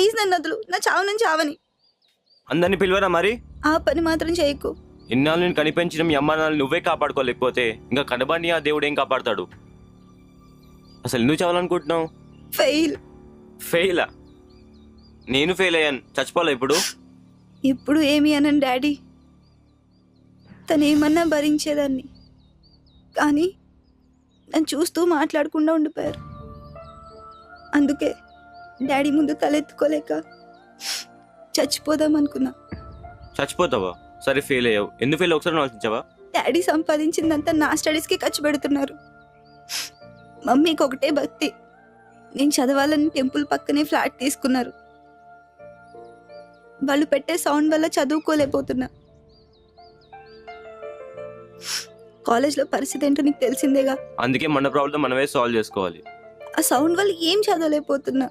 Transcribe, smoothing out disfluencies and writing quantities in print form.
Please నన్ను వదులు, నా చావు నుంచి చావని. అందరిని పిలవరా మరి? ఆ పని మాత్రం చేయకు. ఇన్నాళ్ళు నేను కనిపించిన మీ అమ్మ నాన్న నువ్వే కాపాడుకోలేకపోతే ఇంకా కనబడిని ఆ దేవుడు ఏం కాపాడతాడు? అసలు ఎందుకు చావాలనుకుంటున్నావు? ఫెయిల్. ఫెయిలా? నేను ఫెయిల్ అయ్యాను, చచ్చిపోలే ఇప్పుడు? ఇప్పుడు ఏమి అనను డాడీ, తనేమన్నా భరించేదాన్ని. కానీ నన్ను చూస్తూ మాట్లాడకుండా ఉండిపోయారు. అందుకే డాడీ ముందు తలెత్తుకోలేక చచ్చిపోదాం అనుకున్నా. చచ్చిపోతావా? సరే ఫెయిల్ అయ్యావు, ఎందుకు ఫెయిల్ ఒకసారి ఆలోచించావా? డాడీ సంపాదించిందంతా నా స్టడీస్కి ఖర్చు పెడుతున్నారు. మమ్మీకి ఒకటే భక్తి, నేను చదవాలని టెంపుల్ పక్కనే ఫ్లాట్ తీసుకున్నారు. వాళ్ళు పెట్టే సౌండ్ వల్ల చదువుకోలేకపోతున్నా. కాలేజ్లో పరిస్థితి ఏంటో నీకు తెలిసిందేగా. అందుకే మన ప్రాబ్లం మనమే సాల్వ్ చేసుకోవాలి. ఆ సౌండ్ వల్ల ఏం చదవలేకపోతున్నా.